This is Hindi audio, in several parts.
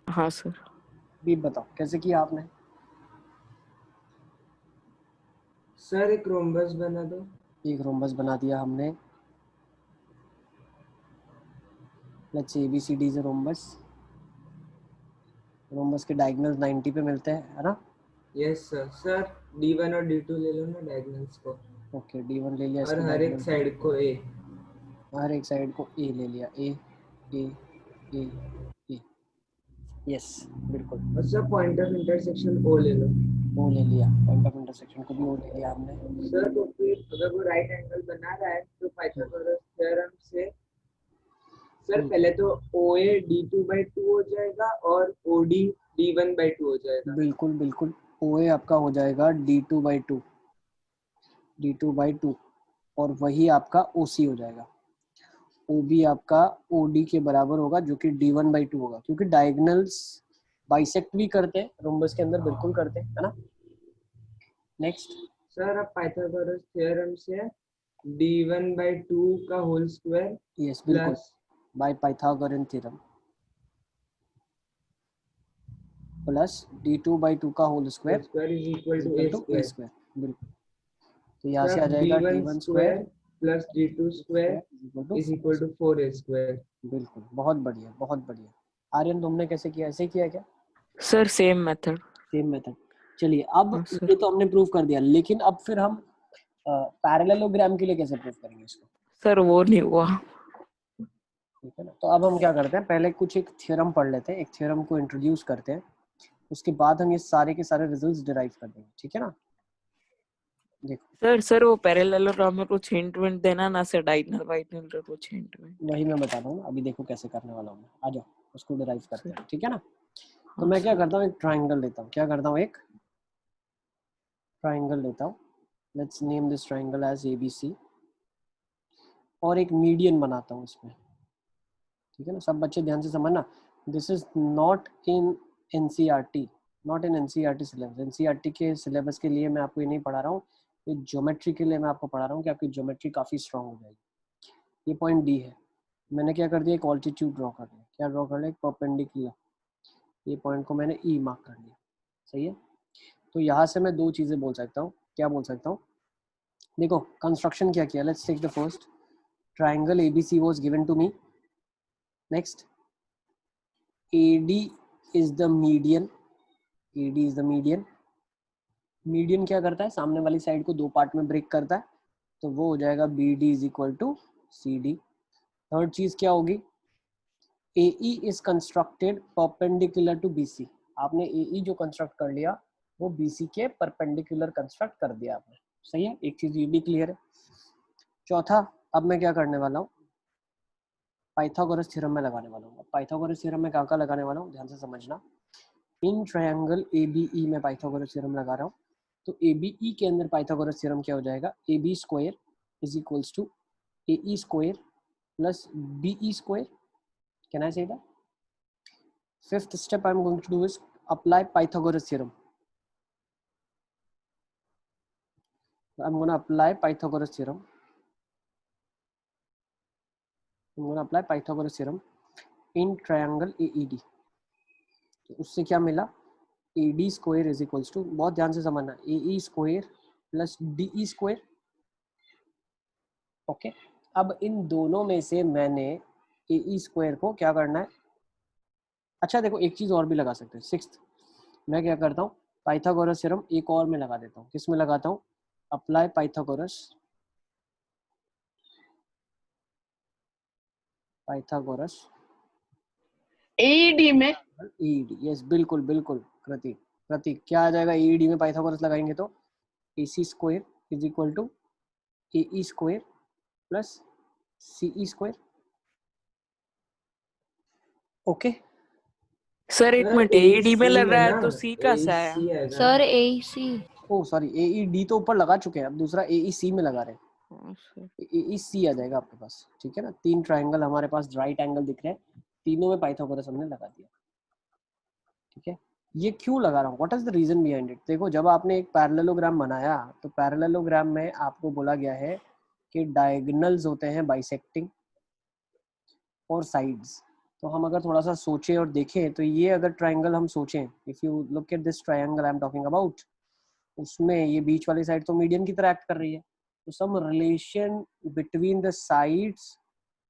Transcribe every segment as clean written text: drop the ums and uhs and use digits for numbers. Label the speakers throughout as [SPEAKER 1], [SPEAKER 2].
[SPEAKER 1] हाँ सर।
[SPEAKER 2] भी बताओ कैसे किया आपने।
[SPEAKER 3] सर एक रोम्बस बना दो।
[SPEAKER 2] एक रोम्बस बना दिया हमने। Let's say ABCD is rhombus. Rhombus के डायगोनल 90 पे मिलते हैं, है ना।
[SPEAKER 3] Yes sir. सर D1 और D2 ले लो ना डायगोनल्स को,
[SPEAKER 2] ओके, D1 ले लिया,
[SPEAKER 3] और
[SPEAKER 2] इसके
[SPEAKER 3] हर एक
[SPEAKER 2] डायगोनल
[SPEAKER 3] साइड को A।
[SPEAKER 2] हर एक साइड को A ले लिया। A A A A। Yes, बिल्कुल।
[SPEAKER 3] और sir point of intersection O ले लो।
[SPEAKER 2] O ले लिया, पॉइंट ऑफ इंटरसेक्शन को भी O ले लिया हमने।
[SPEAKER 3] सर तो फिर अगर वो राइट एंगल बना रहा है तो पाइथागोरस थ्योरम से सर पहले तो OA D2/2 हो जाएगा और OD D1/2 हो जाएगा।
[SPEAKER 2] बिल्कुल बिल्कुल, OA आपका हो जाएगा D2/2, D2/2, और वही आपका OC हो जाएगा। OB आपका OD के बराबर होगा, जो कि D1/2 होगा, क्योंकि डायगोनल्स बाइसेक्ट भी करते हैं रोम्बस के अंदर, बिल्कुल करते हैं, है ना। नेक्स्ट।
[SPEAKER 3] सर अब पाइथागोरस थ्योरम से D1/2 का होल स्क्वायर
[SPEAKER 2] यस, बिल्कुल,
[SPEAKER 3] plus
[SPEAKER 2] by Pythagorean theorem plus D2/2 का whole square
[SPEAKER 3] is equal to
[SPEAKER 2] equal
[SPEAKER 3] A
[SPEAKER 2] to A
[SPEAKER 3] square.
[SPEAKER 2] Square. बिल्कुल, तो यहाँ से
[SPEAKER 3] सर
[SPEAKER 2] आ जाएगा
[SPEAKER 3] D1
[SPEAKER 2] D1
[SPEAKER 3] square
[SPEAKER 2] square
[SPEAKER 3] plus D2 square is equal to 4A square.
[SPEAKER 2] बिल्कुल, बहुत बढ़िया, बहुत बढ़िया। आर्यन, तुमने कैसे किया, ऐसे किया क्या।
[SPEAKER 1] Sir same method.
[SPEAKER 2] Same method. चलिए, अब
[SPEAKER 1] हाँ सर।
[SPEAKER 2] ये तो हमने प्रूव कर दिया, लेकिन अब फिर हम पैरेललोग्राम के लिए कैसे प्रूव करेंगे इसको।
[SPEAKER 1] सर वो नहीं हुआ।
[SPEAKER 2] ठीक है ना, तो अब हम क्या करते हैं, पहले कुछ एक थ्योरम पढ़ लेते हैं, एक थ्योरम को इंट्रोड्यूस करते हैं, उसके बाद हम ये सारे के सारे रिजल्ट्स डिराइव कर देंगे। ठीक है ना। देखो
[SPEAKER 1] सर वो पैरेललोग्राम में कुछ हिंट विंट देना ना सर, डायगोनल वाइगोनल कुछ हिंट विंट।
[SPEAKER 2] वही मैं बता रहा हूँ, अभी देखो कैसे करने वाला हूँ। आ जाओ, उसको डिराइव करते हैं। ठीक है ना। तो
[SPEAKER 1] हाँ
[SPEAKER 2] मैं क्या
[SPEAKER 1] सर।
[SPEAKER 2] करता हूँ, एक ट्राइंगल लेता हूँ। क्या करता हूँ, एक ट्राइंगल लेता हूँ। Let's name this triangle as ABC, और एक मीडियन बनाता हूँ इसमें। ठीक है ना, सब बच्चे ध्यान से समझना। This is not in NCERT, not in NCERT syllabus. NCERT के सिलेबस के लिए मैं आपको ये नहीं पढ़ा रहा हूँ, ये ज्योमेट्री के लिए मैं आपको पढ़ा रहा हूँ कि आपकी ज्योमेट्री काफ़ी स्ट्रांग हो जाएगी। ये पॉइंट D है। मैंने क्या कर दिया, एक ऑल्टीट्यूड ड्रॉ कर लिया। क्या ड्रॉ कर लिया, एक परपेंडिकुलर। ये पॉइंट को मैंने E मार्क कर लिया। सही है। तो यहाँ से मैं दो चीज़ें बोल सकता हूँ। क्या बोल सकता हूँ, देखो कंस्ट्रक्शन क्या किया। Let's take the first triangle ABC was given to me. Next, AD is the median, AD is the median। Median क्या करता है, सामने वाली साइड को दो पार्ट में ब्रेक करता है, तो वो हो जाएगा BD is equal to CD। Third चीज क्या होगी, AE is constructed perpendicular to BC। आपने AE जो कंस्ट्रक्ट कर लिया वो BC के परपेंडिकुलर कंस्ट्रक्ट कर दिया आपने। सही है, एक चीज ये भी क्लियर है। चौथा, अब मैं क्या करने वाला हूँ, पाइथागोरस थ्योरम में लगाने वाला हूँ। पाइथागोरस थ्योरम में कहाँ लगाने वाला हूँ, ध्यान से समझना। इन ट्रायंगल ABE में पाइथागोरस थ्योरम लगा रहा हूँ। तो ABE के अंदर पाइथागोरस थ्योरम क्या हो जाएगा, AB square is equals to AE square plus BE square. Can I say that? Fifth step I'm going to do is apply Pythagoras theorem. I'm going to apply Pythagoras theorem. I'm going to apply Pythagoras theorem in triangle AED. तो उससे क्या मिला, AD square is equals to, बहुत ध्यान से समझना, AE square plus DE square. Okay, अब इन दोनों में से मैंने AE स्क्वायर को क्या करना है, अच्छा देखो एक चीज और भी लगा सकते हैं। सिक्स्थ, मैं क्या करता हूँ, पाइथागोरस थ्योरम एक और में लगा देता हूँ। किस में लगाता हूँ, अप्लाई पाइथागोरस
[SPEAKER 4] AED में।
[SPEAKER 2] AED, यस बिल्कुल बिल्कुल। प्रतीक, प्रतीक क्या आ जाएगा, AED में पाइथागोरस लगाएंगे तो AC square is equal to AE square plus CE square. Okay
[SPEAKER 1] sir एक मिनट, AED में लग रहा है तो C का सा है
[SPEAKER 4] सर AC।
[SPEAKER 2] ओ सॉरी, AED तो ऊपर लगा चुके हैं, अब दूसरा AEC में लगा रहे हैं।
[SPEAKER 1] हाँ सर।
[SPEAKER 2] AEC आ जाएगा आपके पास। ठीक है ना, तीन ट्राइंगल हमारे पास राइट एंगल दिख रहे हैं, तीनों में पाइथागोरस हमने लगा दिया। ठीक है, ये क्यों लगा रहा हूँ, what is the reason behind it. देखो जब आपने एक पैरेललोग्राम बनाया तो पैरेललोग्राम में आपको बोला गया है कि डायगोनल्स होते हैं बाइसेक्टिंग और साइड्स। तो हम अगर थोड़ा सा सोचें और देखें तो ये अगर ट्रायंगल हम सोचें, if you look at this triangle I am talking about, उसमें ये बीच वाली साइड तो मीडियन की तरह एक्ट कर रही है, तो some relation between the sides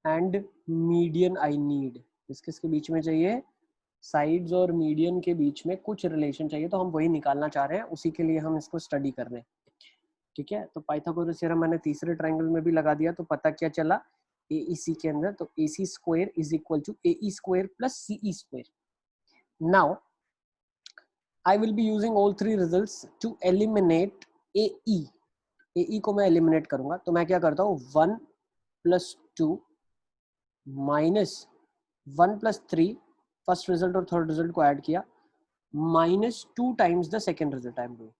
[SPEAKER 2] and median I need, किसके बीच में चाहिए, साइड्स और मीडियन के बीच में कुछ रिलेशन चाहिए, तो हम वही निकालना चाह रहे हैं, उसी के लिए हम इसको स्टडी कर रहे हैं। ठीक है, तो पाइथागोरस थ्योरम मैंने तीसरे ट्रायंगल में भी लगा दिया, तो पता क्या चला, AEC के अंदर तो AC square is equal to AE square plus CE square. Now I will be using all three results to eliminate AE। AE को मैं एलिमिनेट करूंगा, तो मैं क्या करता हूँ 1 + 2 - 1 + 3, फर्स्ट रिजल्ट और थर्ड रिजल्ट को ऐड किया, -2 times the second result I am doing.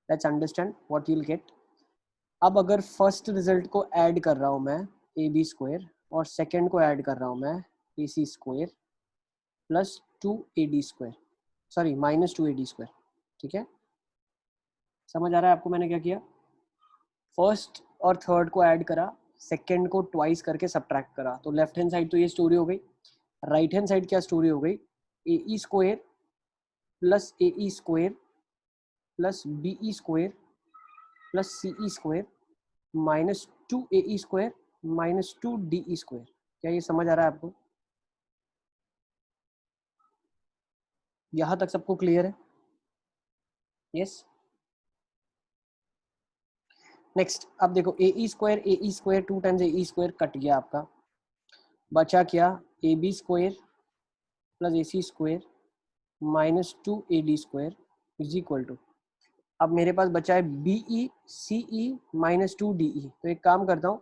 [SPEAKER 2] Let's understand what you will get. अब अगर फर्स्ट रिजल्ट को ऐड कर रहा हूं मैं AB स्क्वायर और सेकेंड को ऐड कर रहा हूं मैं AC square plus 2AD square, sorry -2AD square. ठीक है, समझ आ रहा है आपको मैंने क्या किया, फर्स्ट और थर्ड को ऐड करा, सेकेंड को ट्वाइस करके सब्ट्रैक्ट करा, तो लेफ्ट हैंड साइड तो ये स्टोरी हो गई, राइट हैंड साइड क्या स्टोरी हो गई, AE square plus AE square plus BE square plus CE square -2AE square -2DE square. क्या ये समझ आ रहा है आपको, यहां तक सबको क्लियर है? यस। नेक्स्ट अब देखो AE square 2 times AE square cut गया आपका, बचा क्या AB square plus AC square -2AD square is equal to, अब मेरे पास बचा है BE CE -2DE, तो एक काम करता हूँ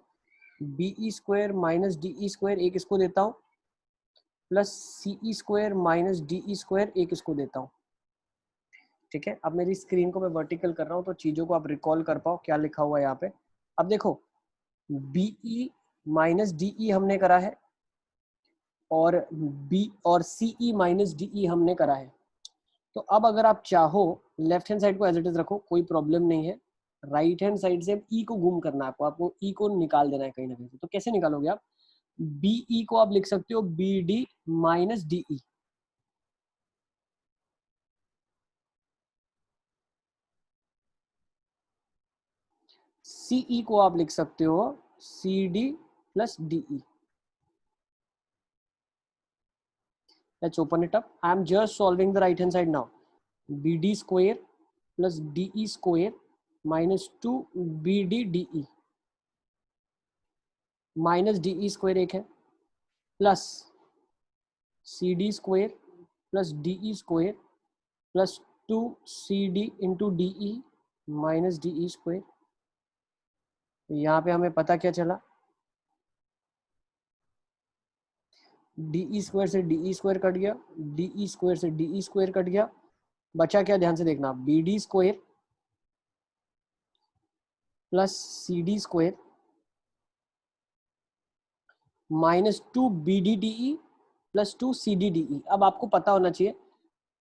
[SPEAKER 2] BE स्क्वायर -DE स्क्वायर एक इसको देता हूँ, plus CE square -DE square एक इसको देता हूँ। ठीक है, अब मेरी स्क्रीन को मैं वर्टिकल कर रहा हूँ तो चीज़ों को आप रिकॉल कर पाओ क्या लिखा हुआ है यहाँ पे। अब देखो BE -DE हमने करा है और B और CE -DE हमने करा है, तो अब अगर आप चाहो लेफ्ट हैंड साइड को एज इट इज रखो, कोई प्रॉब्लम नहीं है, राइट हैंड साइड से E को गुम करना है आपको E को निकाल देना है कहीं ना कहीं से, तो कैसे निकालोगे आप, BE को आप लिख सकते हो BD -DE, CE को आप लिख सकते हो CD + DE। Let's open it up. I am just solving the right hand side now. BD square plus DE square -2 BD DE -DE square एक है, plus CD square plus DE square plus 2CD × DE -DE square. यहाँ पे हमें पता क्या चला, DE स्क्वायर से DE स्क्वायर कट गया, DE स्क्वायर से DE स्क्वायर कट गया, बचा क्या ध्यान से देखना, BD square plus CD square -2 BDDE plus 2 CDDE। अब आपको पता होना चाहिए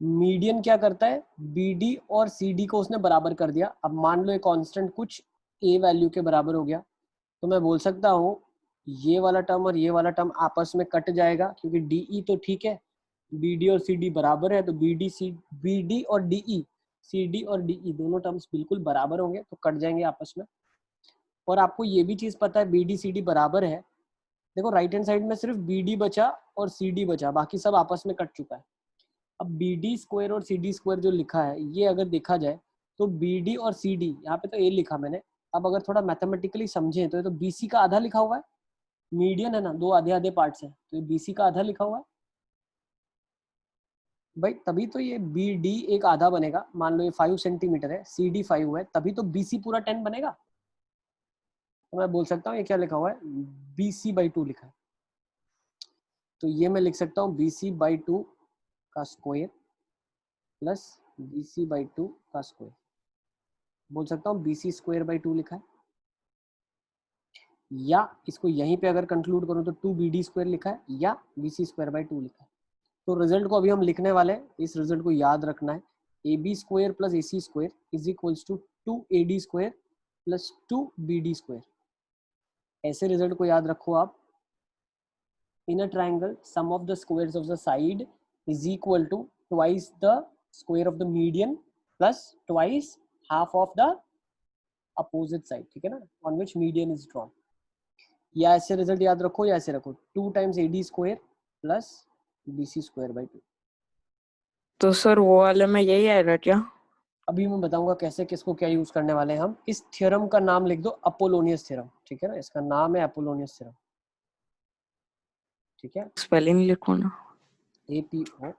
[SPEAKER 2] मीडियन क्या करता है, BD और CD को उसने बराबर कर दिया। अब मान लो ये कांस्टेंट कुछ A वैल्यू के बराबर हो गया, तो मैं बोल सकता हूँ ये वाला टर्म और ये वाला टर्म आपस में कट जाएगा, क्योंकि DE तो ठीक है, BD और CD बराबर है, तो BD और DE, CD और DE दोनों टर्म्स बिल्कुल बराबर होंगे, तो कट जाएंगे आपस में। और आपको ये भी चीज़ पता है BD CD बराबर है, देखो राइट हैंड साइड में सिर्फ BD बचा और CD बचा, बाकी सब आपस में कट चुका है। अब BD स्क्वायर और CD स्क्वायर जो लिखा है, ये अगर देखा जाए तो BD और CD, यहाँ पे तो A लिखा मैंने, अब अगर थोड़ा मैथमेटिकली समझें तो ये तो BC का आधा लिखा हुआ है, मीडियन है ना, दो आधे आधे पार्ट्स हैं, तो ये BC का आधा लिखा हुआ है भाई, तभी तो ये BD एक आधा बनेगा। मान लो ये 5 सेंटीमीटर है, CD 5 है, तभी तो BC पूरा 10 बनेगा। तो मैं बोल सकता हूँ ये क्या लिखा हुआ है, BC/2 लिखा है, तो ये मैं लिख सकता हूँ BC/2 का स्क्वायर प्लस BC/2 का स्क्वायर, बोल सकता हूँ BC स्क्वायर/2 लिखा है, या इसको यहीं पे अगर कंक्लूड करूँ तो 2BD स्क्वायर लिखा है, या BC स्क्वायर/2 लिखा है। तो रिजल्ट को अभी हम लिखने वाले हैं, इस रिजल्ट को याद रखना है, AB square plus AC square is equals to 2AD square plus 2BD square. ऐसे रिजल्ट को याद रखो आप, in a triangle sum of the squares of the side is equal to twice the square of the median plus twice half of the opposite side, ठीक है ना, on which median is drawn. या ऐसे रिजल्ट याद रखो या ऐसे रखो, 2 times AD square plus BC square by 2.
[SPEAKER 1] तो सर वो वाले में यही आएगा क्या?
[SPEAKER 2] अभी मैं बताऊंगा कैसे किसको क्या यूज करने वाले हैं हम. इस थ्योरम का नाम लिख दो अपोलोनियस थ्योरम, ठीक है ना, इसका नाम है अपोलोनियस थ्योरम, ठीक है.
[SPEAKER 1] स्पेलिंग लिखो ना.
[SPEAKER 2] APO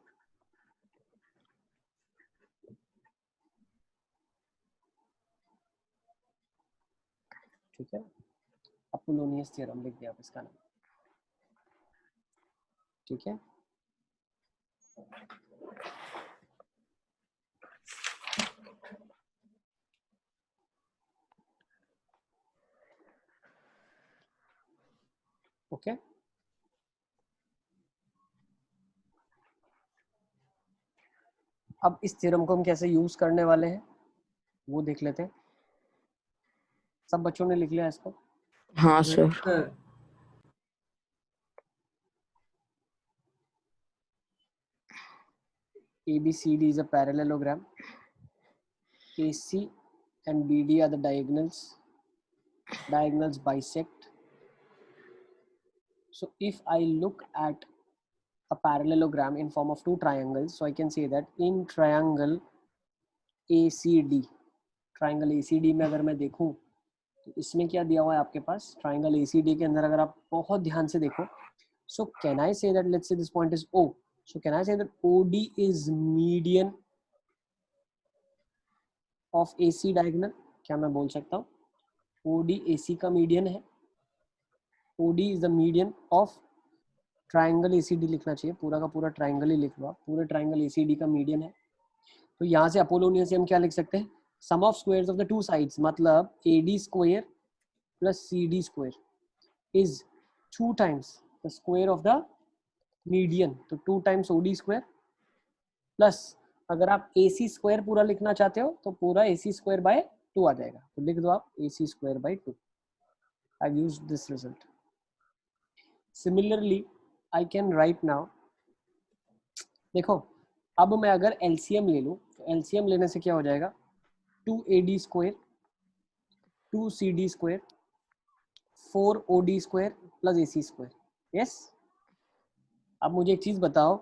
[SPEAKER 2] ठीक है, अपोलोनियस थ्योरम लिख दिया आप इसका नाम, ठीक है. ओके अब इस थ्योरम को हम कैसे यूज करने वाले हैं वो देख लेते हैं. सब बच्चों ने लिख लिया इसको?
[SPEAKER 1] हाँ sir.
[SPEAKER 3] Sir
[SPEAKER 2] ABCD is a parallelogram. AC and BD are the diagonals. Diagonals bisect. So if I look at a parallelogram in form of two triangles, so I can say that in triangle ACD, triangle ACD में अगर मैं देखूं तो इसमें क्या दिया हुआ है आपके पास, triangle ACD के अंदर अगर आप बहुत ध्यान से देखो, so can I say that let's say this point is O, so can I say that OD is median of AC diagonal? क्या मैं बोल सकता हूँ OD AC का मीडियन है? OD is the median of triangle ACD लिखना चाहिए, पूरा का पूरा ट्राइंगल ही लिख लो आप, पूरे ट्राइंगल ACD का मीडियन है. तो यहाँ से अपोलोनियस से हम क्या लिख सकते हैं, sum of squares of the two sides, मतलब AD square plus CD square is 2 times the square of the median, तो 2 times OD स्क्वायर प्लस अगर आप AC स्क्वायर पूरा लिखना चाहते हो तो पूरा AC स्क्वायर बाय 2 आ जाएगा, तो लिख दो आप AC square by 2. I used this result. Similarly I can write now, देखो अब मैं अगर LCM ले लूं तो LCM लेने से क्या हो जाएगा, 2AD square 2CD square 4OD square plus AC square. Yes, अब मुझे एक चीज बताओ,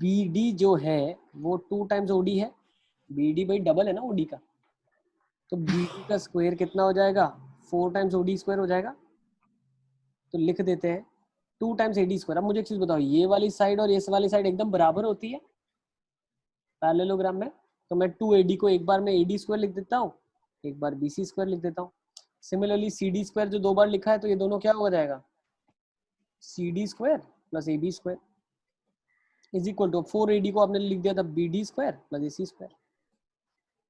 [SPEAKER 2] BD जो है वो 2 times OD है, BD भाई डबल है ना OD का, तो BD का स्क्वायर कितना हो जाएगा, 4 times OD स्क्वायर हो जाएगा. तो लिख देते हैं 2 times AD स्क्वायर. अब मुझे एक चीज बताओ, ये वाली साइड और इस वाली साइड एकदम बराबर होती है पैरेललोग्राम में, तो मैं 2AD को एक बार में AD स्क्वायर लिख देता हूँ, एक बार BC स्क्वायर लिख देता हूँ. सिमिलरली CD स्क्वायर जो 2 बार लिखा है तो ये दोनों क्या हो जाएगा, CD square plus AB square is equal to 4AD को आपने लिख दिया था BD square plus AC square.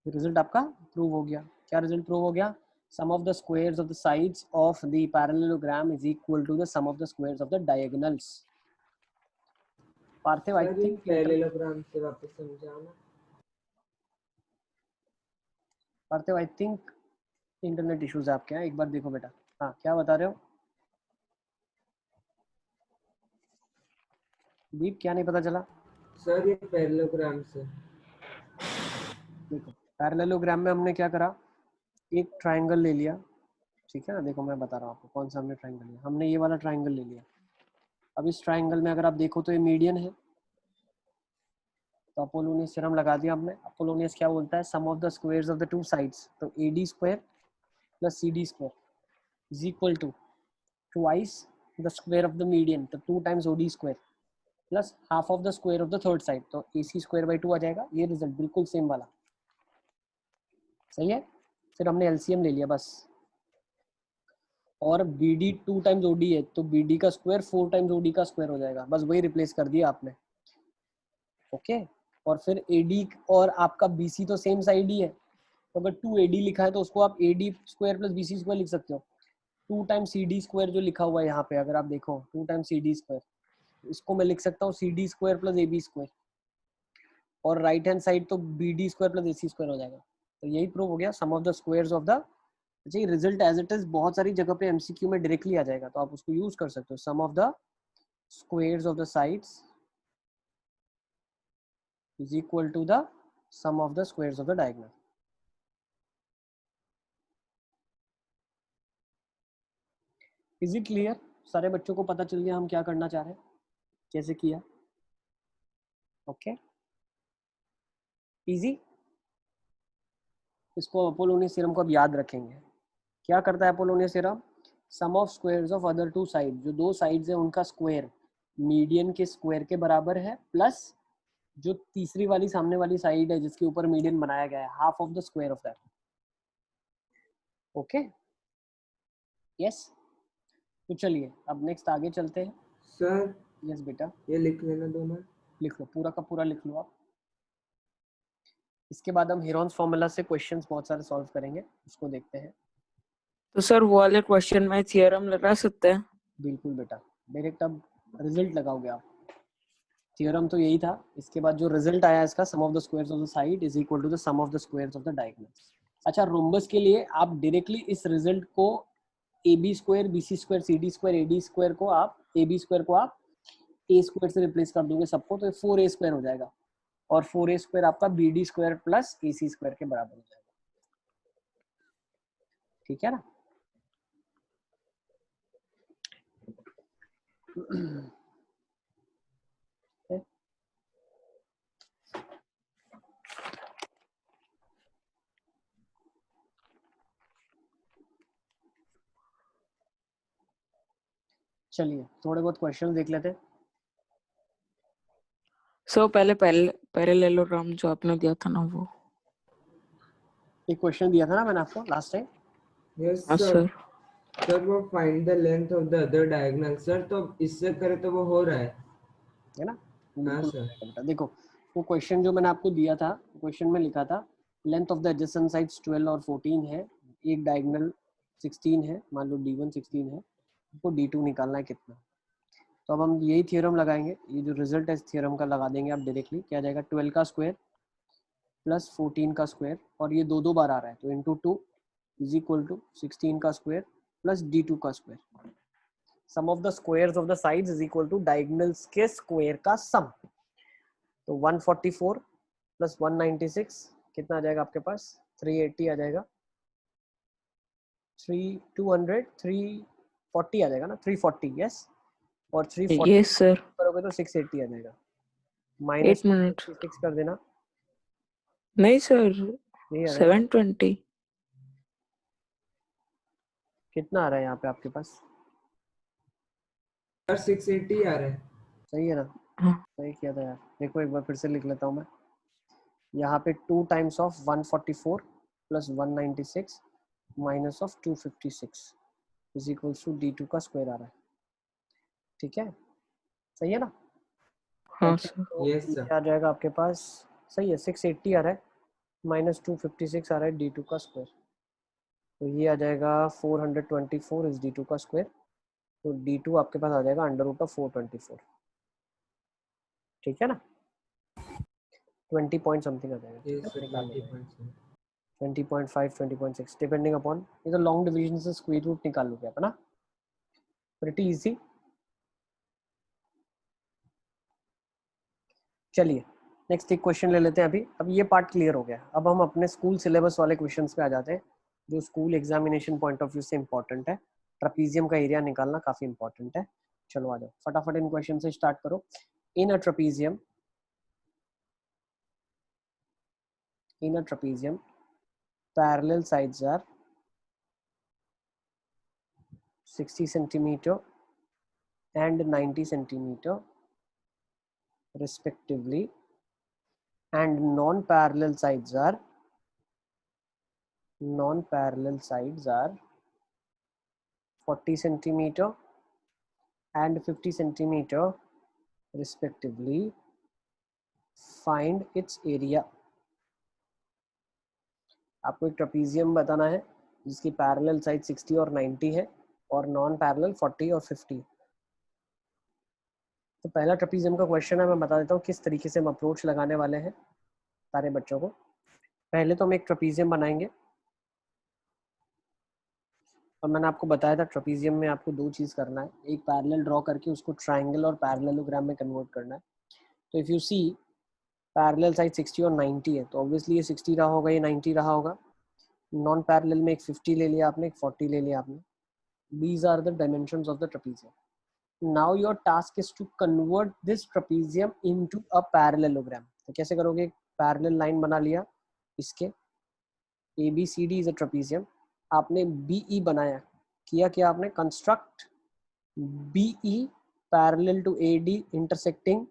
[SPEAKER 2] Result आपका प्रूव हो गया. क्या रिजल्ट प्रूव हो गया, sum of the squares of the sides of the parallelogram is equal to the sum of the squares of the diagonals. Parthiv I think
[SPEAKER 3] parallelogram से वापस समझाओ ना.
[SPEAKER 2] पार्थिव आई थिंक इंटरनेट इश्यूज है आपके यहाँ, एक बार देखो बेटा. हाँ क्या बता रहे हो दीप, क्या नहीं पता चला?
[SPEAKER 3] सर ये पैरेललोग्राम से,
[SPEAKER 2] देखो पैरेललोग्राम में हमने क्या करा, एक ट्राइंगल ले लिया, ठीक है ना. देखो मैं बता रहा हूँ आपको कौन सा हमने ट्राइंगल लिया, हमने ये वाला ट्राइंगल ले लिया. अब इस ट्राइंगल में अगर आप देखो तो ये मीडियन है, तो अपोलोनियस थ्योरम लगा दिया हमने. अपोलोनियस क्या बोलता है, sum of the squares of the two sides, तो AD square plus CD square is equal to twice the square of the median, तो 2 times OD square plus half of the square of the third side, तो AC स्क्वायर बाय 2 आ जाएगा. ये रिजल्ट बिल्कुल सेम वाला, सही है. फिर हमने LCM ले लिया बस, और BD 2 times OD है तो BD का स्क्वायर 4 times OD का स्क्वायर हो जाएगा, बस वही रिप्लेस कर दिया आपने. ओके और फिर AD और आपका BC तो सेम साइड ही है, तो अगर 2AD लिखा है तो उसको आप AD square plus BC square लिख सकते हो. 2 times CD स्क्वायर जो लिखा हुआ है यहाँ पे अगर आप देखो 2 times CD स्क्वायर, इसको मैं लिख सकता हूँ CD square plus AB square, और राइट हैंड साइड तो BD square plus AC square हो जाएगा. तो यही प्रूव हो गया sum of the squares of the. अच्छा ये रिजल्ट एज इट इज बहुत सारी जगह पे MCQ में डायरेक्टली आ जाएगा, तो आप उसको यूज कर सकते हो. Sum of the squares of the sides is equal to the sum of the squares of the diagonal. Is it clear? सारे बच्चों को पता चल गया हम क्या करना चाह रहे हैं, कैसे किया? Okay, easy. इसको अपोलोनियस थ्योरम को अब याद रखेंगे। क्या करता है Apollonius theorem? Sum of squares of other two side, जो दो साइड्स है उनका स्क्वायर मीडियन के स्क्वायर के बराबर है, प्लस जो तीसरी वाली सामने वाली साइड है जिसके ऊपर मीडियन बनाया गया है, half of the square of that. Okay, yes. तो चलिए अब नेक्स्ट आगे चलते हैं।
[SPEAKER 3] सर
[SPEAKER 2] यस बेटा,
[SPEAKER 3] ये लिख लेना दोनों।
[SPEAKER 2] लिख लो, पूरा का पूरा लिख लो आप। इसके बाद हम हेरॉन्स फॉर्मूला से क्वेश्चंस बहुत सारे सॉल्व करेंगे, उसको देखते हैं।
[SPEAKER 1] तो सर वो वाले क्वेश्चन में थ्योरम लगा सकते हैं?
[SPEAKER 2] बिल्कुल बेटा, डायरेक्ट अब रिजल्ट लगाओगे आप। थ्योरम तो यही था, इसके बाद जो रिजल्ट आया इसका, sum of the squares of the side is equal to the sum of the squares of the diagonal. अच्छा, रोम्बस के लिए आप डायरेक्टली इस रिजल्ट को A B square, B C square, C D square, A D square को आप, ए बी स्क्वायर को आप ए स्क्वायर से रिप्लेस कर दोगे सबको, तो 4a स्क्वायर हो जाएगा, और 4a स्क्वायर आपका बी डी स्क्वायर प्लस ए सी स्क्वायर के बराबर हो जाएगा। ठीक है ना? चलिए थोड़े बहुत क्वेश्चन देख लेते हैं।
[SPEAKER 1] सो पहले पैरेललोग्राम जो आपने दिया था ना, वो
[SPEAKER 2] एक क्वेश्चन दिया था ना मैंने आपको लास्ट टाइम।
[SPEAKER 3] यस
[SPEAKER 1] हाँ
[SPEAKER 3] सर।
[SPEAKER 1] सर।
[SPEAKER 3] सर वो find the length of the other diagonal, sir तो इससे करे तो वो हो रहा
[SPEAKER 2] है ना?
[SPEAKER 3] हाँ
[SPEAKER 2] बिल्कुल
[SPEAKER 3] सर।
[SPEAKER 2] बेटा, देखो वो क्वेश्चन जो मैंने आपको दिया था, क्वेश्चन में लिखा था length of the adjacent sides 12 और 14 है, एक डायगोनल 16 है, मान लो D1 16 है, आपको D2 निकालना है कितना। तो अब हम यही थ्योरम लगाएंगे, ये जो रिजल्ट है इस थ्योरम का लगा देंगे आप डायरेक्टली। क्या जाएगा? 12 का स्क्वायर प्लस 14 का स्क्वायर, और ये दो बार आ रहा है तो इंटू 2 इज इक्वल टू 16 का स्क्वायर प्लस D2 का square. Sum of the squares of the sides is equal to diagonals के स्क्वायर का सम। तो 144 प्लस 196 कितना आ जाएगा आपके पास? 380 आ जाएगा। 200 340 आ जाएगा ना, 340 यस। और 340
[SPEAKER 1] यस सर।
[SPEAKER 2] करोगे तो 680 आ जाएगा। Minus
[SPEAKER 1] 8 minute.
[SPEAKER 2] 6 कर देना।
[SPEAKER 1] नहीं सर,
[SPEAKER 2] नहीं आ रहा है?
[SPEAKER 1] 720।
[SPEAKER 2] कितना आ रहा है यहाँ पे आपके पास?
[SPEAKER 3] सर 680 आ रहा है।
[SPEAKER 2] सही है ना?
[SPEAKER 1] हाँ।
[SPEAKER 2] सही किया था यार। देखो एक बार फिर से लिख लेता हूँ मैं। यहाँ पे 2 times of 144 plus 196 minus of 256 is equal to D2 का स्क्वायर आ रहा है। ठीक है, सही है ना?
[SPEAKER 1] हाँ सर।
[SPEAKER 2] तो
[SPEAKER 3] यस
[SPEAKER 2] ये
[SPEAKER 3] सर।
[SPEAKER 2] आ जाएगा आपके पास, सही है, 680 आ रहा है, माइनस 256 आ रहा है D2 का स्क्वायर, तो ये आ जाएगा 424 इज D2 का स्क्वायर। तो D2 आपके पास आ जाएगा अंडर रूट ऑफ 424। ठीक है ना? 20 पॉइंट समथिंग आ जाएगा।
[SPEAKER 3] Yes sir 20.7।
[SPEAKER 2] 20.5 20.6 डिपेंडिंग अपॉन, ये तो लॉन्ग डिवीजन से स्क्वायर रूट निकाल लोगे आप, है ना? Pretty easy. चलिए नेक्स्ट एक क्वेश्चन ले लेते हैं अभी। अब ये पार्ट क्लियर हो गया, अब हम अपने स्कूल सिलेबस वाले क्वेश्चंस पे आ जाते हैं, जो school examination point of view से इंपॉर्टेंट है। ट्रेपीजियम का एरिया निकालना काफी इंपॉर्टेंट है। चलो आ जाओ फटाफट इन क्वेश्चन से स्टार्ट करो। In a trapezium, parallel sides are 60 centimeter and 90 centimeter respectively, and non-parallel sides are 40 centimeter and 50 centimeter respectively. Find its area. आपको एक ट्रेपीजियम बताना है जिसकी पैरेलल साइड 60 और 90 है और नॉन पैरेलल 40 और 50। तो पहला ट्रेपीजियम का क्वेश्चन है, मैं बता देता हूँ किस तरीके से हम अप्रोच लगाने वाले हैं सारे बच्चों को। पहले तो हम एक ट्रेपीजियम बनाएंगे, और मैंने आपको बताया था ट्रेपेजियम में आपको दो चीज़ करना है, एक पैरेलल ड्रॉ करके उसको ट्रायंगल और पैरेललोग्राम में कन्वर्ट करना है। तो if you see parallel side 60 और 90 है, तो ऑब्वियसली ये 60 रहा होगा, ये 90 रहा होगा। नॉन पैरेलल में एक 50 ले लिया आपने, एक 40 ले लिया आपने। These are the dimensions of the trapezium. Now your task is to convert this trapezium into a parallelogram. तो कैसे करोगे? पैरेलल लाइन बना लिया इसके, ABCD is a trapezium. आपने BE बनाया, किया क्या आपने? Construct BE parallel to AD intersecting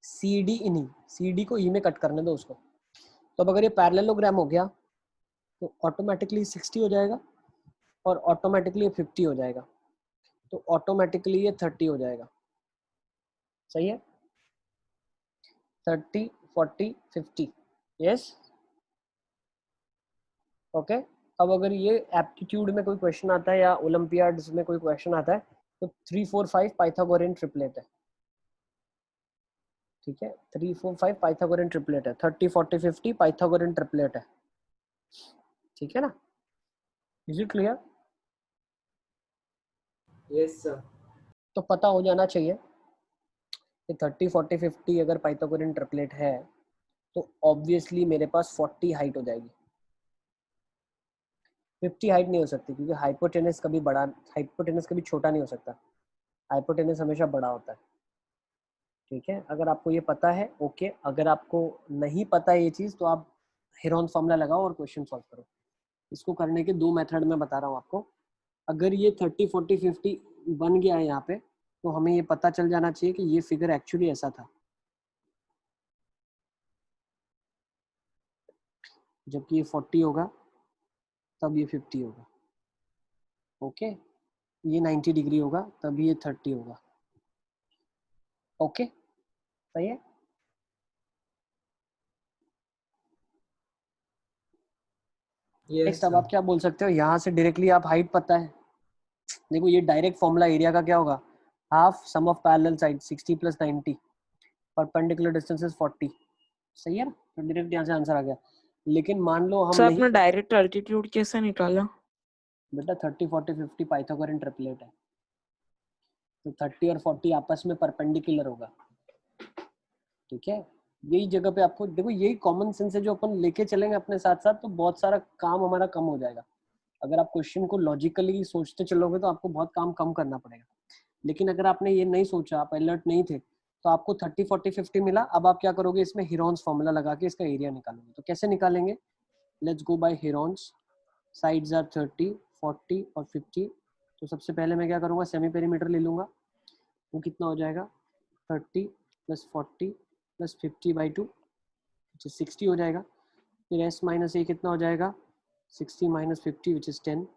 [SPEAKER 2] CD in E. CD को E में कट करने दो उसको। तो अब अगर ये पैरेललोग्राम हो गया तो ऑटोमेटिकली 60 हो जाएगा और ऑटोमेटिकली 50 हो जाएगा, तो ऑटोमेटिकली ये 30 हो जाएगा। सही है? 30, 40, 50, यस, ओके। अब अगर ये एप्टीट्यूड में कोई क्वेश्चन आता है या ओलंपियाड्स में कोई क्वेश्चन आता है तो 3, 4, 5 पाइथागोरियन ट्रिपलेट है, ठीक है। 3, 4, 5 पाइथागोरियन ट्रिपलेट है, 30, 40, 50 पाइथागोरियन ट्रिपलेट है, ठीक है ना? Is it clear?
[SPEAKER 3] Yes sir.
[SPEAKER 2] तो पता हो जाना चाहिए कि 30, 40, 50 अगर पाइथागोरियन ट्रिपलेट है तो ऑब्वियसली मेरे पास 40 हाइट हो जाएगी। 50 हाइट नहीं हो सकती क्योंकि हाइपोटेनस कभी छोटा नहीं हो सकता, हाइपोटेनस हमेशा बड़ा होता है, ठीक है। अगर आपको ये पता है ओके, अगर आपको नहीं पता ये चीज़ तो आप हेरोन्स फॉर्मूला लगाओ और क्वेश्चन सॉल्व करो। इसको करने के दो मेथड मैं बता रहा हूँ आपको। अगर ये 30, 40, 50 बन गया है यहाँ पे तो हमें ये पता चल जाना चाहिए कि ये फिगर एक्चुअली ऐसा था, जबकि ये 40 होगा तब ये 50 होगा, ओके। ये 90 डिग्री होगा तब ये 30 होगा, ओके। सही है? नेक्स्ट अब आप क्या बोल सकते हो, यहाँ से डायरेक्टली आप हाइट पता है, देखो ये डायरेक्ट फॉर्मूला एरिया का क्या होगा, half sum of parallel side 60 + 90, perpendicular distance is 40। सही है ना? तो डायरेक्ट यहाँ से आंसर आ गया। लेकिन मान लो हम
[SPEAKER 1] सर
[SPEAKER 2] नहीं,
[SPEAKER 1] आपने डायरेक्ट अल्टीट्यूड कैसे निकाला?
[SPEAKER 2] बेटा 30, 40, 50 पाइथागोरियन ट्रिपलेट है, तो 30 और 40 आपस में परपेंडिकुलर होगा, ठीक है। यही जगह पे आपको देखो, यही कॉमन सेंस है जो अपन लेके चलेंगे अपने साथ साथ, तो बहुत सारा काम हमारा कम हो जाएगा। अगर आप क्वेश्चन को लॉजिकली सोचते चलोगे तो आपको बहुत काम कम करना पड़ेगा, लेकिन अगर आपने ये नहीं सोचा, आप अलर्ट नहीं थे, तो आपको 30, 40, 50 मिला। अब आप क्या करोगे, इसमें हेरोन्स फॉर्मूला लगा के इसका एरिया निकालोगे। तो कैसे निकालेंगे? Let's go by Heron's. Sides are 30, 40 और 50। तो सबसे पहले मैं क्या करूँगा, सेमी पेरीमीटर ले लूँगा। वो कितना हो जाएगा, 30 + 40 + 50/2 which is 60 हो जाएगा। फिर s - a कितना हो जाएगा, 60 - 50 which is 10।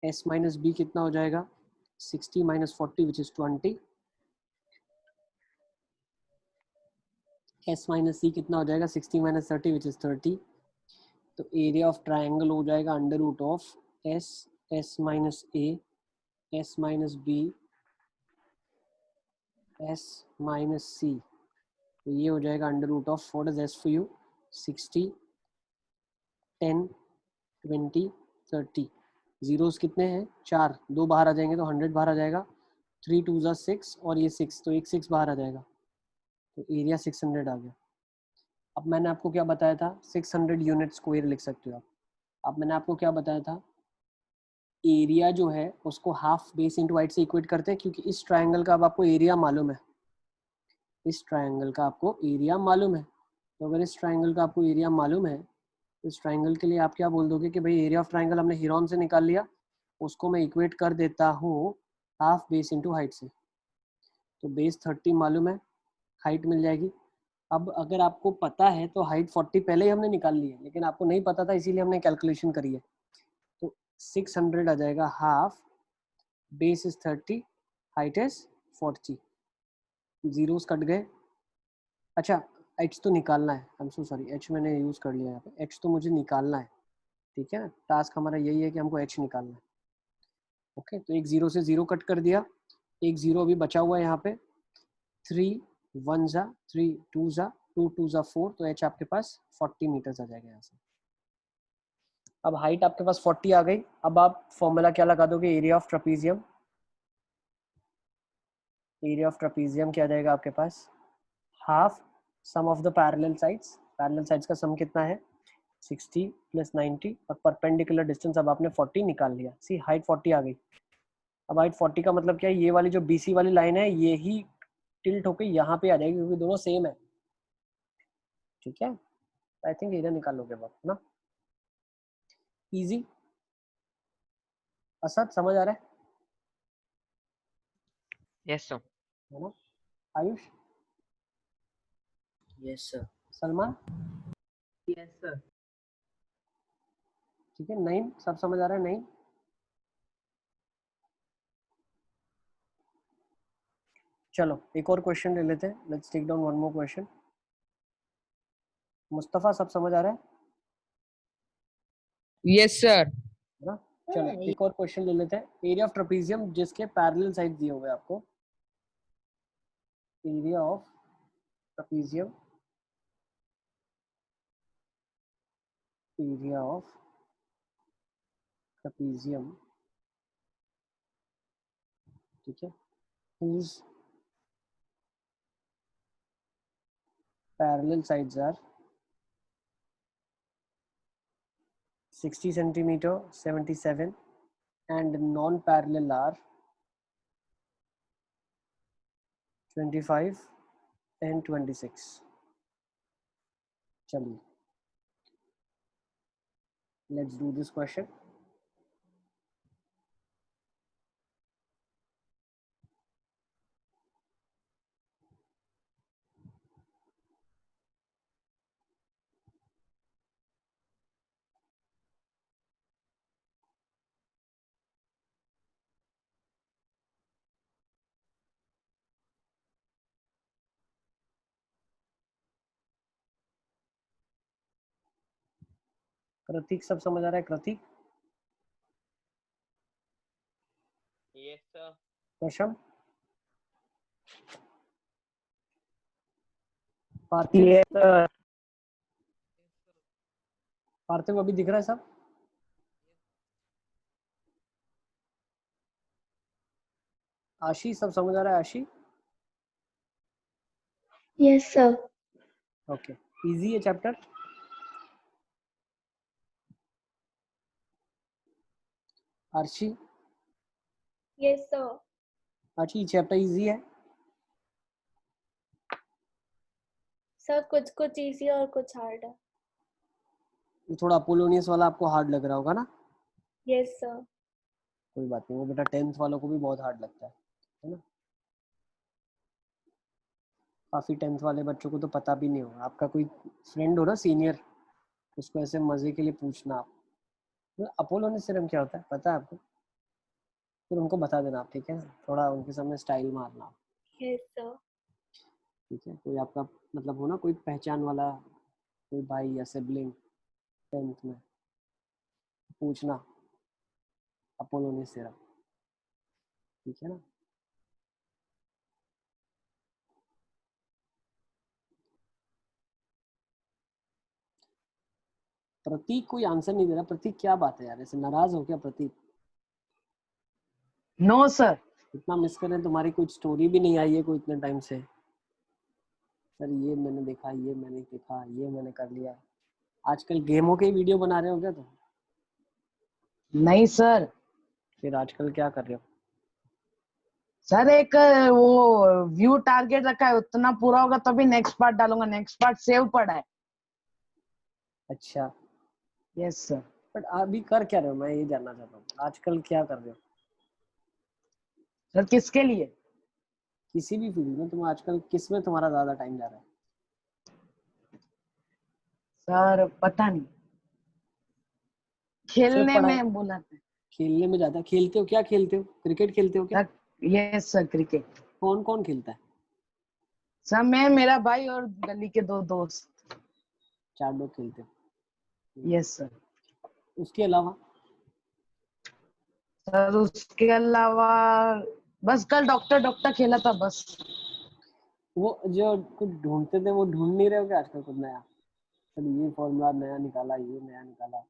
[SPEAKER 2] s - b कितना हो जाएगा, 60 - 40 which is 20। s - c कितना हो जाएगा, 60 - 30 which is 30। तो एरिया ऑफ ट्रायंगल हो जाएगा √of s, s - a, s - b, s - c। तो ये हो जाएगा √of, what is s for you, 60, 10, 20, 30। Zeros कितने हैं, 4, 2 बाहर आ जाएंगे तो 100 बाहर आ जाएगा। 3 2 ज़ा 6 और ये 6, तो एक 6 बाहर आ जाएगा, तो एरिया 600 आ गया। अब मैंने आपको क्या बताया था, 600 यूनिट स्क्वायर लिख सकते हो आप। अब मैंने आपको क्या बताया था, एरिया जो है उसको हाफ बेस इंटू हाइट से इक्वेट करते हैं, क्योंकि इस ट्रायंगल का अब आपको एरिया मालूम है, इस ट्रायंगल का आपको एरिया मालूम है। तो अगर इस ट्रायंगल का आपको एरिया मालूम है, तो इस ट्रायंगल के लिए आप क्या बोल दोगे कि भाई एरिया ऑफ ट्रायंगल हमने हेरोन से निकाल लिया, उसको मैं इक्वेट कर देता हूँ हाफ बेस इंटू हाइट से। तो बेस 30 मालूम है, हाइट मिल जाएगी। अब अगर आपको पता है तो हाइट 40 पहले ही हमने निकाल ली है, लेकिन आपको नहीं पता था इसीलिए हमने कैलकुलेशन करी है। तो 600 आ जाएगा, half base is 30, height is 40। Zeros cut गए। अच्छा एच तो निकालना है, I am so sorry, H मैंने यूज़ कर लिया यहाँ पे, एच तो मुझे निकालना है, ठीक है ना। टास्क हमारा यही है कि हमको एच निकालना है, ओके। तो एक जीरो से जीरो कट कर दिया, एक जीरो अभी बचा हुआ है यहाँ पे। 3 1 ज़ा 3 2 ज़ा 2 2 ज़ा 4, तो एच आपके पास 40 मीटर्स आ जाएगा यहाँ से। अब हाइट आपके पास 40 आ गई। अब आप फॉर्मूला क्या लगा दोगे? Area of trapezium. Area of trapezium क्या आ जाएगा आपके पास? Half sum of the parallel sides. Parallel sides का सम कितना है? 60 + 90 और परपेंडिकुलर डिस्टेंस अब आपने 40 निकाल लिया। सी हाइट 40 आ गई। अब हाइट 40 का मतलब क्या है? ये वाली जो BC वाली लाइन है ये ही टिल्ट होके यहाँ पे आ जाएगी क्योंकि दोनों सेम है। ठीक है, आई थिंक एरिया निकाल लोगे आप ना। इजी। असद समझ आ रहा है?
[SPEAKER 5] Yes sir.
[SPEAKER 2] है ना? Ayush?
[SPEAKER 6] Yes sir.
[SPEAKER 2] Salman?
[SPEAKER 3] Yes sir.
[SPEAKER 2] ठीक है, नईम सब समझ आ रहा है? नईम? चलो एक और क्वेश्चन ले लेते हैं। Let's take down one more question. Mustafa सब समझ आ रहा है?
[SPEAKER 5] Yes sir.
[SPEAKER 2] है ना? चलो एक और क्वेश्चन ले लेते हैं। एरिया ऑफ ट्रेपीजियम जिसके पैरेलल साइड दिए हुए हैं आपको। Area of trapezium, area of trapezium, ठीक है, whose parallel sides are 60 centimeter, 77, and non-parallel are 25 and 26. चलिए, let's do this question. प्रतीक सब समझ आ रहा है? Pratik?
[SPEAKER 5] Yes sir.
[SPEAKER 2] Prasham? Parthiv?
[SPEAKER 1] Yes sir.
[SPEAKER 2] Parthiv अभी दिख रहा है सब? आशी सब समझ आ रहा है? Aashi?
[SPEAKER 4] Yes sir.
[SPEAKER 2] Okay, easy है chapter. Arshi?
[SPEAKER 7] Yes sir.
[SPEAKER 2] Aashi chapter easy है?
[SPEAKER 7] सर कुछ कुछ इजी और कुछ हार्ड है।
[SPEAKER 2] ये थोड़ा अपोलोनियस वाला आपको हार्ड लग रहा होगा ना?
[SPEAKER 7] Yes sir.
[SPEAKER 2] कोई बात नहीं, वो बेटा 10th वालों को भी बहुत हार्ड लगता है ना? काफी 10th वाले बच्चों को तो पता भी नहीं होगा। आपका कोई फ्रेंड हो ना सीनियर, उसको ऐसे मजे के लिए पूछना आप, तो अपोलोनियस थ्योरम क्या होता है पता है आपको? फिर उनको बता देना आप, ठीक है? थोड़ा उनके सामने स्टाइल मारना,
[SPEAKER 7] यस सर।
[SPEAKER 2] ठीक है? कोई आपका मतलब हो ना, कोई पहचान वाला, कोई भाई या सिबलिंग 10th में, पूछना अपोलोनियस थ्योरम, ठीक है ना? प्रतीक कोई आंसर नहीं दे रहा। प्रतीक क्या बात है यार, ऐसे नाराज हो क्या प्रतीक?
[SPEAKER 6] No sir.
[SPEAKER 2] इतना मिस कर रहे हैं, तुम्हारी कुछ स्टोरी भी नहीं आई है कोई इतने टाइम से। सर ये मैंने देखा, ये मैंने देखा, ये मैंने कर लिया। आजकल गेमों के वीडियो बना रहे हो क्या तुम?
[SPEAKER 6] नहीं सर।
[SPEAKER 2] फिर आजकल क्या कर रहे हो?
[SPEAKER 6] सर एक वो व्यू टारगेट रखा है, उतना पूरा होगा तभी नेक्स्ट पार्ट डालूंगा। नेक्स्ट पार्ट सेव पड़ा है।
[SPEAKER 2] अच्छा,
[SPEAKER 6] यस सर।
[SPEAKER 2] बट अभी कर क्या रहे हो, मैं ये जानना चाहता हूँ। आजकल क्या कर रहे हो?
[SPEAKER 6] सर किसके लिए?
[SPEAKER 2] किसी भी फील्ड में तुम आजकल किस में तुम्हारा ज्यादा टाइम जा रहा है?
[SPEAKER 6] सर पता नहीं,
[SPEAKER 2] सिर्फ
[SPEAKER 6] खेलने
[SPEAKER 2] पढ़ाई?
[SPEAKER 6] में बोला था।
[SPEAKER 2] खेलने में ज्यादा खेलते हो? क्या खेलते हो? क्रिकेट खेलते हो क्या?
[SPEAKER 6] Sir yes sir, cricket.
[SPEAKER 2] कौन कौन खेलता है?
[SPEAKER 6] सर मैं, मेरा भाई और गली के 2 दोस्त।
[SPEAKER 2] 4 लोग खेलते हो?
[SPEAKER 6] Yes sir.
[SPEAKER 2] उसके अलावा?
[SPEAKER 6] सर उसके अलावा बस कल डॉक्टर डॉक्टर खेला था बस।
[SPEAKER 2] वो जो कुछ ढूंढते थे वो ढूंढ नहीं रहे हो क्या आजकल कुछ नया? सर ये फॉर्मूला नया निकाला, ये नया निकाला।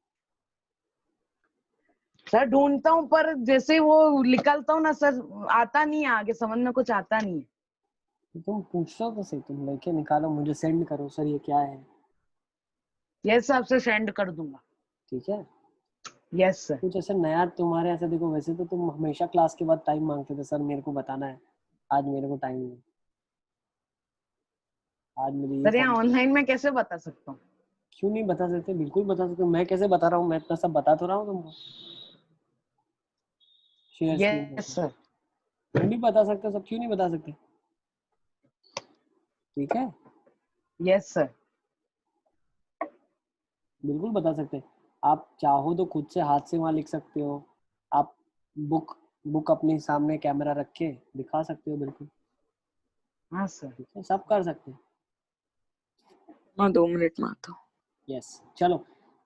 [SPEAKER 6] सर ढूंढता हूँ पर जैसे ही वो निकलता हूँ ना सर, आता नहीं है आगे, समझ में कुछ आता नहीं है।
[SPEAKER 2] तो तुम पूछो तो सही, तुम लेके निकालो, मुझे सेंड करो सर ये क्या है।
[SPEAKER 6] यस सर, आपसे सेंड कर दूंगा।
[SPEAKER 2] ठीक है,
[SPEAKER 6] यस सर।
[SPEAKER 2] कुछ ऐसे नया तुम्हारे ऐसे, देखो वैसे तो तुम हमेशा क्लास के बाद टाइम मांगते थे, सर मेरे को बताना है, आज मेरे को टाइम नहीं, आज मेरी ये
[SPEAKER 6] सर यहाँ
[SPEAKER 2] फॉर्म।
[SPEAKER 6] ऑनलाइन में कैसे बता सकता हूँ?
[SPEAKER 2] क्यों नहीं बता सकते, बिल्कुल बता सकते हो। मैं कैसे बता रहा हूँ, मैं इतना सब बता तो रहा हूँ तुमको। शेयर स्क्रीन
[SPEAKER 6] यस
[SPEAKER 2] पर
[SPEAKER 6] सर।
[SPEAKER 2] तुम भी बता सकते हो, सब क्यों नहीं बता सकते। ठीक है,
[SPEAKER 6] यस सर।
[SPEAKER 2] बिल्कुल बता सकते हैं। आप चाहो तो खुद से हाथ से वहाँ लिख सकते हो, आप बुक बुक अपने सामने कैमरा रख के दिखा सकते हो, बिल्कुल।
[SPEAKER 6] हाँ सर।
[SPEAKER 2] ठीक है, सब कर सकते हैं।
[SPEAKER 1] मैं 2 मिनट में आता हूँ।
[SPEAKER 2] यस, चलो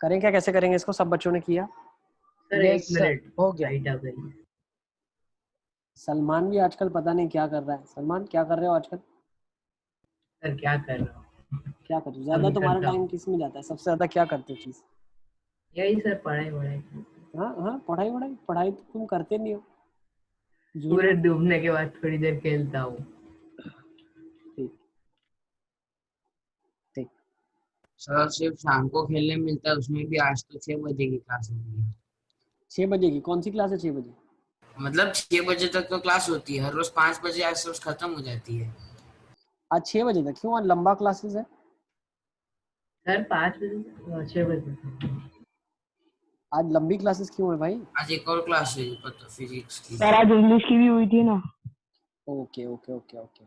[SPEAKER 2] करें क्या, कैसे करेंगे इसको, सब बच्चों ने किया।
[SPEAKER 3] सर
[SPEAKER 6] यस
[SPEAKER 3] 1
[SPEAKER 6] सर,
[SPEAKER 3] मिनट
[SPEAKER 6] हो गया।
[SPEAKER 3] लाइट आ गई।
[SPEAKER 2] सलमान भी आजकल पता नहीं क्या कर रहा है। सलमान क्या कर रहे हो आजकल,
[SPEAKER 3] सर क्या कर रहा हूँ,
[SPEAKER 2] क्या कर रहे हो,
[SPEAKER 3] अब
[SPEAKER 2] ज्यादा तुम्हारा
[SPEAKER 3] निकलता
[SPEAKER 2] टाइम
[SPEAKER 3] हूँ।
[SPEAKER 2] किस में जाता है, सबसे ज्यादा क्या करते हो चीज।
[SPEAKER 3] यही सर, पढ़ाई वढ़ाई।
[SPEAKER 2] हाँ हाँ, पढ़ाई वढ़ाई, पढ़ाई तो तुम करते नहीं हो, झूठ
[SPEAKER 3] पूरे
[SPEAKER 2] मत।
[SPEAKER 3] डूबने के बाद थोड़ी देर खेलता हूँ।
[SPEAKER 2] ठीक ठीक।
[SPEAKER 8] सर सिर्फ शाम को खेलने मिलता है, उसमें भी आज तो 6 बजे की क्लास होगी।
[SPEAKER 2] 6 बजे की कौन सी क्लास है, 6 बजे।
[SPEAKER 8] मतलब 6 बजे तक तो क्लास होती है, हर रोज 5 बजे आसपास खत्म हो जाती है।
[SPEAKER 2] आज 6 बजे तक क्यों, आज लंबा क्लासेस है।
[SPEAKER 3] सर 5 बजे 6 बजे।
[SPEAKER 2] आज लंबी क्लासेस क्यों है भाई।
[SPEAKER 8] आज एक और क्लास है पता, फिजिक्स की।
[SPEAKER 4] सर आज इंग्लिश की भी हुई थी ना।
[SPEAKER 2] ओके ओके ओके ओके,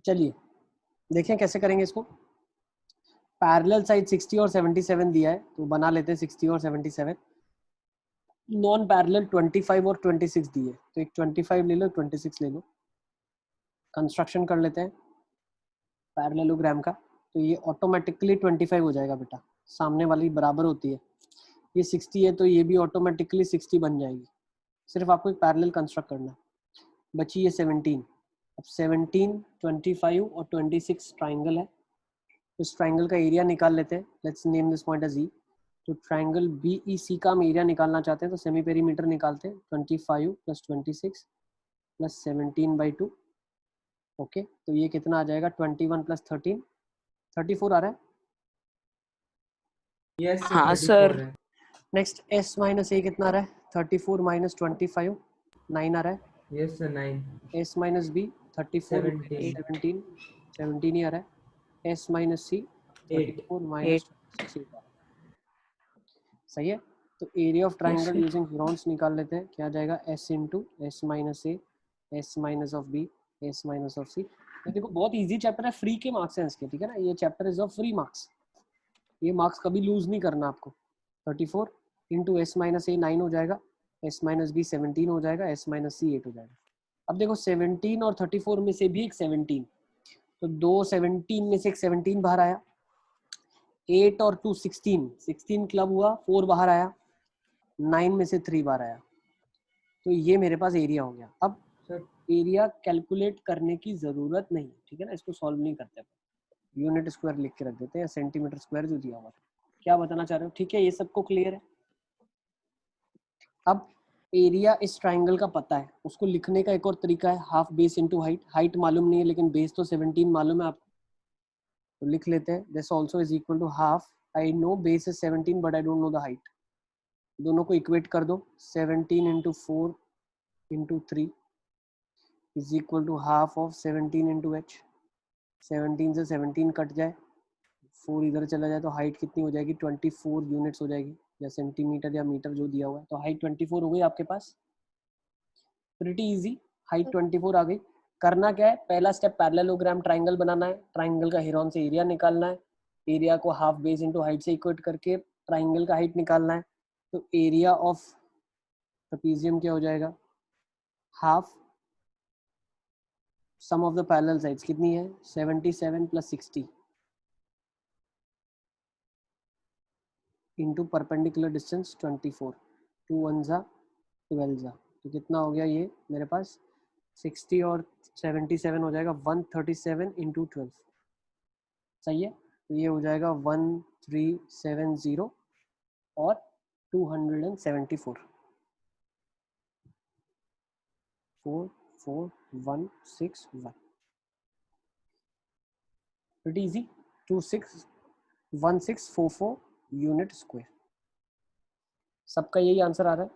[SPEAKER 2] चलिए देखें कैसे करेंगे इसको। पैरेलल साइड 60 और 77 दिया है, तो बना लेते हैं 60 और 77। नॉन पैरेलल 25 और 26 दिए, तो एक 25 ले लो, 26 ले लो। कंस्ट्रक्शन कर लेते हैं पैरेललोग्राम का, तो ये ऑटोमेटिकली 25 हो जाएगा बेटा, सामने वाली बराबर होती है। ये 60 है तो ये भी ऑटोमेटिकली 60 बन जाएगी, सिर्फ आपको एक पैरेलल कंस्ट्रक्ट करना है। बची ये 17। अब 17, 25 और 26 ट्राइंगल है, इस ट्राइंगल का एरिया निकाल लेते हैं। Let's name this point as E. तो ट्राइंगल बी ई सी का हम एरिया निकालना चाहते हैं, तो सेमी पेरीमीटर निकालते हैं। 25 प्लस 26 प्लस 17/2। ओके, तो ये कितना आ जाएगा, 21 प्लस 13, 34 आ रहा है।
[SPEAKER 3] यस
[SPEAKER 1] हाँ
[SPEAKER 3] सर,
[SPEAKER 1] सर।
[SPEAKER 3] 34 है।
[SPEAKER 2] नेक्स्ट एस माइनस ए कितना आ रहा है, 34 माइनस 25, 9 आ रहा है।
[SPEAKER 3] Yes sir 9।
[SPEAKER 2] S minus B 34 minus
[SPEAKER 3] 17।
[SPEAKER 2] 17, 17 ही आ रहा है। S minus C
[SPEAKER 3] 8।
[SPEAKER 2] 34 माइनस 26 आ रहा है। सही है, तो area of triangle using Heron's निकाल लेते हैं। क्या आ जाएगा, S into S minus A, S minus of B, S minus of C. देखो बहुत इजी चैप्टर है, फ्री के मार्क्स हैं इसके, ठीक है ना। ये chapter is of free marks, ये मार्क्स कभी लूज नहीं करना आपको। 34 इंटू एस माइनस ए 9 हो जाएगा, एस माइनस बी 17 हो जाएगा, एस माइनस सी 8 हो जाएगा। अब देखो 17 और 34 में से भी एक 17, तो दो 17 में से एक 17 बाहर आया। 8 और 2 16, 16 क्लब हुआ, 4 बाहर आया। 9 में से 3 बार आया, तो ये मेरे पास एरिया हो गया। अब
[SPEAKER 3] सर
[SPEAKER 2] एरिया कैलकुलेट करने की जरूरत नहीं, ठीक है ना, इसको सॉल्व नहीं करते, यूनिट स्क्वायर लिख के रख देते हैं, सेंटीमीटर स्क्वायर जो दिया हुआ है। क्या बताना चाह रहे हो, ठीक है, ये सबको क्लियर है। अब एरिया इस ट्राइंगल का पता है, उसको लिखने का एक और तरीका है, half base into height. Height मालूम नहीं है लेकिन बेस तो 17 मालूम है आपको, तो लिख लेते हैं this also is equal to half. I know base is 17 but I don't know the height. दोनों को इक्वेट कर दो, 17 into 4 into 3 is equal to half of 17 into H. 17 से 17 कट जाए, 4 इधर चला जाए, तो हाइट कितनी हो जाएगी, 24 यूनिट्स हो जाएगी, या सेंटीमीटर या मीटर जो दिया हुआ है। तो हाइट 24 हो गई आपके पास, प्रिटी इजी, हाइट 24 आ गई। करना क्या है, पहला स्टेप पैरेललोग्राम ट्राइंगल बनाना है, ट्राइंगल का हेरोन से एरिया निकालना है, एरिया को हाफ बेस इनटू हाइट से इक्वेट करके ट्राइंगल का हाइट निकालना है। तो एरिया ऑफ ट्रेपेजियम क्या हो जाएगा, half sum of the parallel sides कितनी है, 77 प्लस 60 इंटू परपेंडिकुलर डिस्टेंस 24, 2 1 जा 12 जा, तो कितना हो गया ये मेरे पास, 60 और 77 हो जाएगा 137 इंटू 12। सही है, तो ये हो जाएगा 1370 और 274 44161 pretty easy 261644 यूनिट स्क्वायर सबका यही आंसर आ रहा है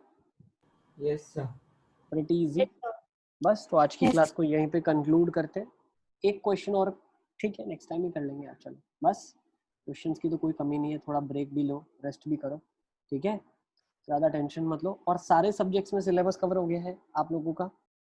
[SPEAKER 3] यस सर
[SPEAKER 2] pretty easy बस तो आज की क्लास को यहीं पे कंक्लूड करते हैं एक क्वेश्चन और ठीक है नेक्स्ट टाइम ही कर लेंगे यार चलो बस क्वेश्चंस की तो कोई कमी नहीं है थोड़ा ब्रेक भी लो रेस्ट भी करो ठीक है ज़्यादा टेंशन मत लो और सारे सब्जेक्ट्स में सिलेबस कवर हो गया है आप लोगों का